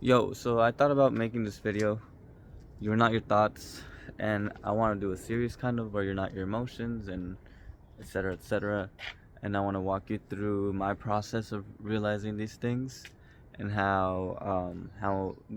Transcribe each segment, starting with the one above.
Yo, so I thought about making this video. You're not your thoughts, and I want to do a series kind of where you're not your emotions and etc. etc. And I want to walk you through my process of realizing these things and how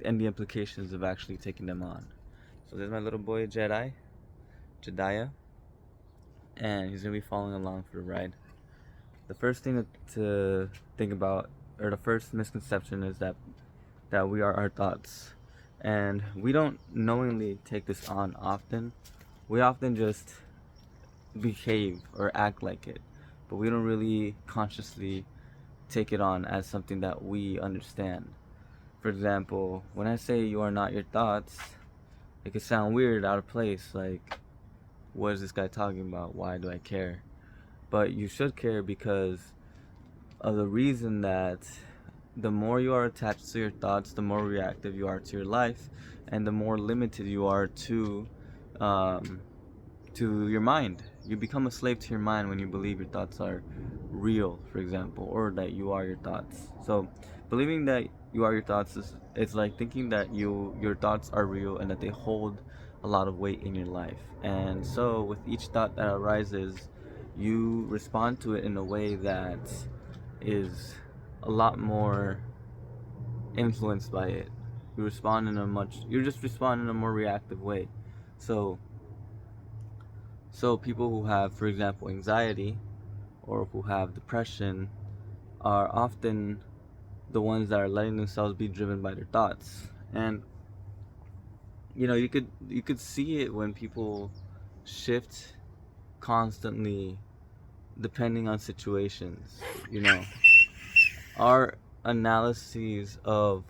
and the implications of actually taking them on. So there's my little boy Jediah, and he's gonna be following along for the ride. The first thing to think about, or the first misconception, is that we are our thoughts. And we don't knowingly take this on often. We often just behave or act like it, but we don't really consciously take it on as something that we understand. For example, when I say you are not your thoughts, it could sound weird, out of place, like, what is this guy talking about? Why do I care? But you should care because of the reason that the more you are attached to your thoughts, the more reactive you are to your life, and the more limited you are um, to your mind. You become a slave to your mind when you believe your thoughts are real, for example, or that you are your thoughts. So, believing that you are your thoughts is it's like thinking that your thoughts are real and that they hold a lot of weight in your life. And so, with each thought that arises, you respond to it in a way that is a lot more influenced by it. You just respond in a more reactive way. So people who have, for example, anxiety or who have depression are often the ones that are letting themselves be driven by their thoughts. And you could see it when people shift constantly depending on situations. Our analyses of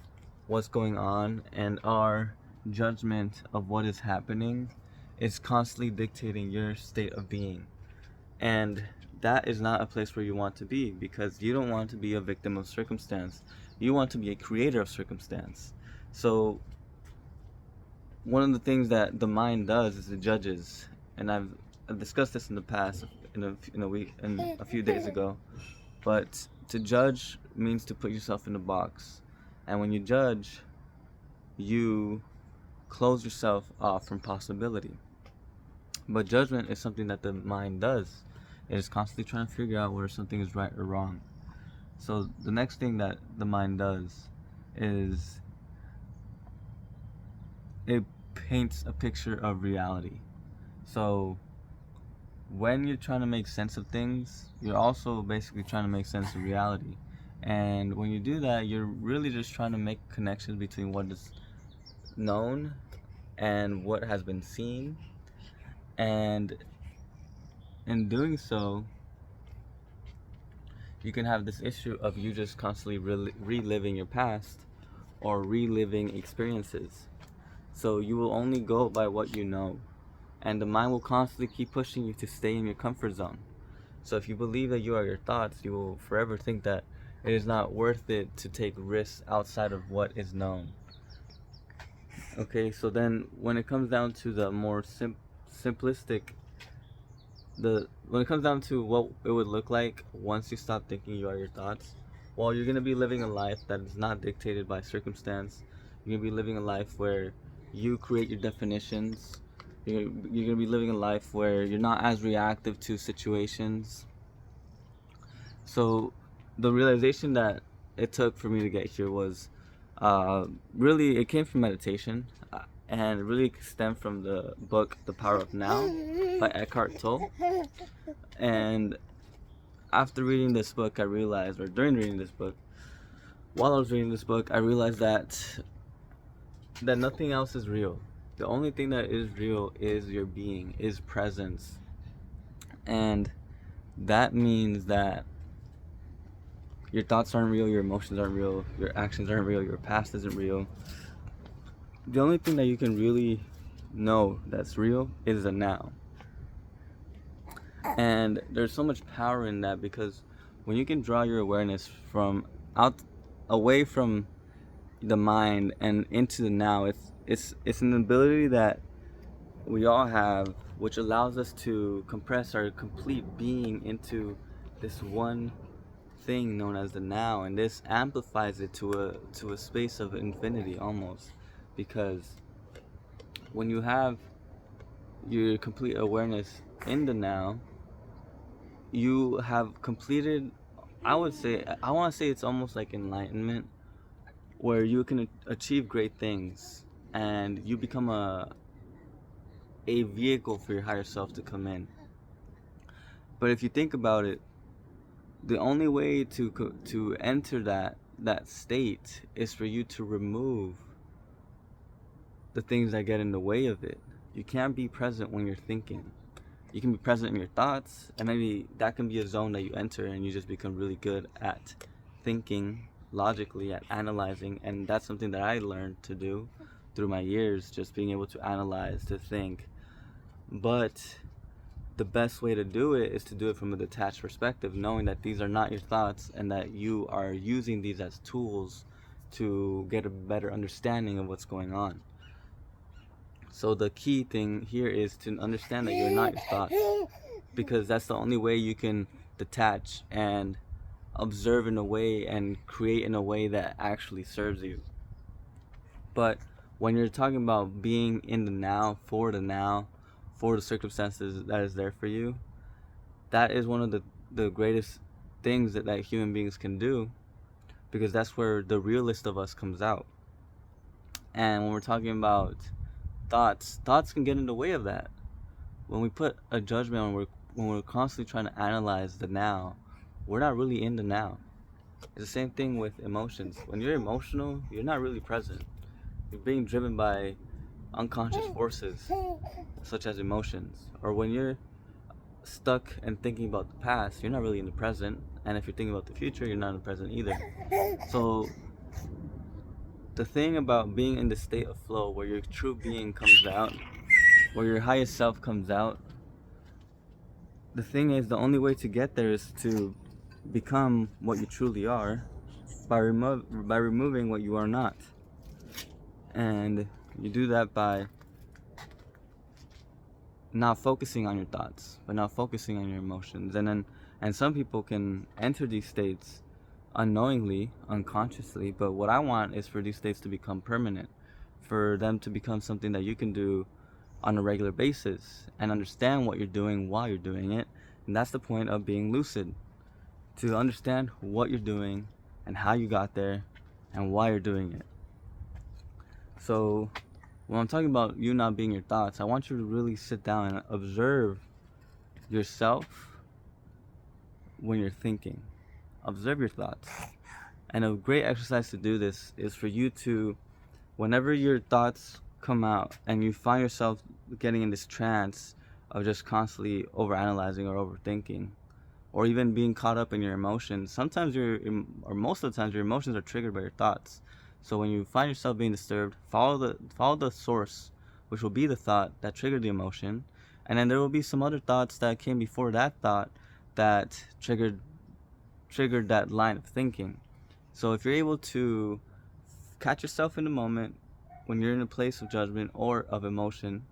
what's going on and our judgment of what is happening is constantly dictating your state of being. And that is not a place where you want to be, because you don't want to be a victim of circumstance. You want to be a creator of circumstance. So one of the things that the mind does is it judges. And I've discussed this in the past, a few days ago. But to judge means to put yourself in a box. And when you judge, you close yourself off from possibility. But judgment is something that the mind does. It is constantly trying to figure out whether something is right or wrong. So the next thing that the mind does is it paints a picture of reality. So when you're trying to make sense of things, you're also basically trying to make sense of reality. And when you do that, you're really just trying to make connections between what is known and what has been seen. And in doing so, you can have this issue of you just constantly reliving your past or reliving experiences. So you will only go by what you know. And the mind will constantly keep pushing you to stay in your comfort zone. So if you believe that you are your thoughts, you will forever think that it is not worth it to take risks outside of what is known. Okay, so then when it comes down to the more simplistic, when it comes down to what it would look like once you stop thinking you are your thoughts, well, you're gonna be living a life that is not dictated by circumstance. You're gonna be living a life where you create your definitions. You're gonna be living a life where you're not as reactive to situations. So the realization that it took for me to get here was really, it came from meditation, and it really stemmed from the book The Power of Now by Eckhart Tolle. And after reading this book, I realized, or during reading this book, while I was reading this book, I realized that nothing else is real. The only thing that is real is your being, is presence. And that means that your thoughts aren't real, your emotions aren't real, your actions aren't real, your past isn't real. The only thing that you can really know that's real is the now. And there's so much power in that, because when you can draw your awareness away from the mind and into the now, it's an ability that we all have, which allows us to compress our complete being into this one thing known as the now, and this amplifies it to a space of infinity almost, because when you have your complete awareness in the now, you have completed, I want to say it's almost like enlightenment, where you can achieve great things and you become a vehicle for your higher self to come in. But if you think about it, the only way to enter that state is for you to remove the things that get in the way of it. You can't be present when you're thinking. You can be present in your thoughts, and maybe that can be a zone that you enter and you just become really good at thinking logically, at analyzing. And that's something that I learned to do through my years, just being able to analyze, to think. But the best way to do it is to do it from a detached perspective, knowing that these are not your thoughts and that you are using these as tools to get a better understanding of what's going on. So the key thing here is to understand that you're not your thoughts, because that's the only way you can detach and observe in a way and create in a way that actually serves you. But when you're talking about being in the now, for the circumstances that is there for you, that is one of the greatest things that human beings can do, because that's where the realist of us comes out. And when we're talking about thoughts can get in the way of that. When we put a judgment, when we're constantly trying to analyze the now, we're not really in the now. It's the same thing with emotions. When you're emotional, you're not really present. You're being driven by unconscious forces such as emotions. Or when you're stuck and thinking about the past, you're not really in the present. And if you're thinking about the future, you're not in the present either. So the thing about being in the state of flow, where your true being comes out, where your highest self comes out, the thing is, the only way to get there is to become what you truly are by removing what you are not. And you do that by not focusing on your thoughts, but not focusing on your emotions. And some people can enter these states unknowingly, unconsciously, but what I want is for these states to become permanent, for them to become something that you can do on a regular basis and understand what you're doing while you're doing it. And that's the point of being lucid, to understand what you're doing and how you got there and why you're doing it. So when I'm talking about you not being your thoughts, I want you to really sit down and observe yourself when you're thinking. Observe your thoughts. And a great exercise to do this is for you to, whenever your thoughts come out and you find yourself getting in this trance of just constantly overanalyzing or overthinking, or even being caught up in your emotions, sometimes or most of the times your emotions are triggered by your thoughts. So when you find yourself being disturbed, follow the source, which will be the thought that triggered the emotion, and then there will be some other thoughts that came before that thought that triggered that line of thinking. So if you're able to catch yourself in the moment when you're in a place of judgment or of emotion,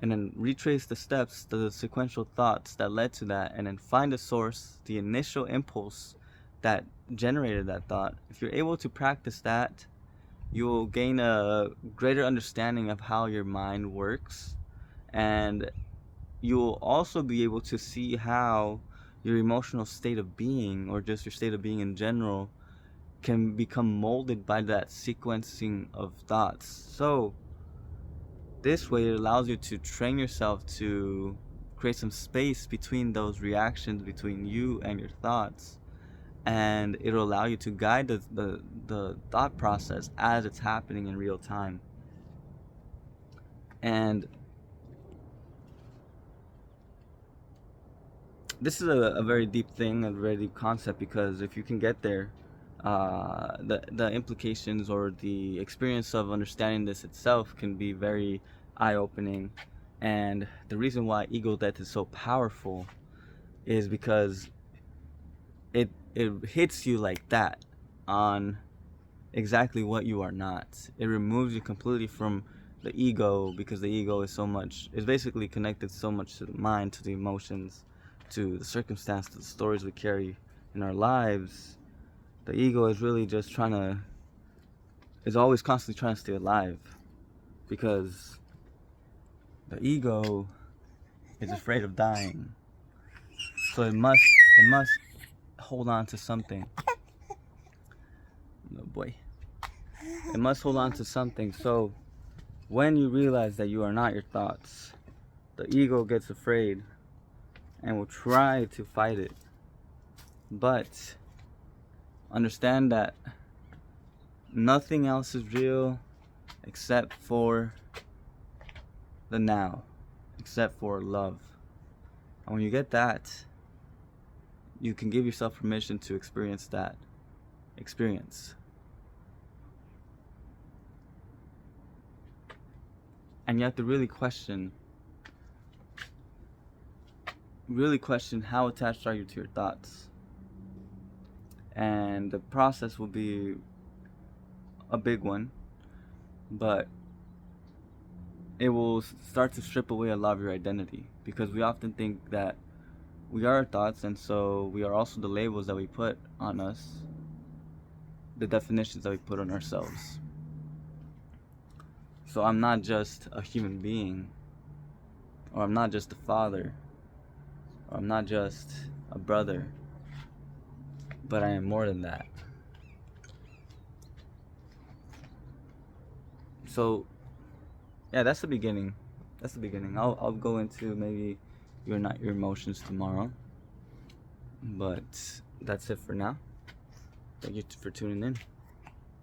and then retrace the steps, the sequential thoughts that led to that, and then find the source, the initial impulse that generated that thought, if you're able to practice that, you will gain a greater understanding of how your mind works, and you will also be able to see how your emotional state of being, or just your state of being in general, can become molded by that sequencing of thoughts. So this way it allows you to train yourself to create some space between those reactions between you and your thoughts, and it'll allow you to guide the thought process as it's happening in real time. And this is a very deep thing, a very deep concept, because if you can get there, the implications or the experience of understanding this itself can be very eye-opening. And the reason why ego death is so powerful is because it hits you like that on exactly what you are not. It removes you completely from the ego, because the ego is basically connected so much to the mind, to the emotions, to the circumstance, to the stories we carry in our lives, the ego is really just is always constantly trying to stay alive, because the ego is afraid of dying. So it must hold on to something. Oh boy. It must hold on to something. So when you realize that you are not your thoughts, the ego gets afraid and will try to fight it. But understand that nothing else is real except for the now, except for love. And when you get that, you can give yourself permission to experience that experience. And you have to really question how attached are you to your thoughts. And the process will be a big one, but it will start to strip away a lot of your identity, because we often think that we are our thoughts, and so we are also the labels that we put on us, the definitions that we put on ourselves. So I'm not just a human being, or I'm not just a father, or I'm not just a brother, but I am more than that. So yeah, that's the beginning. I'll go into maybe you're not your emotions tomorrow, but that's it for now. Thank you for tuning in.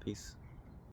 Peace.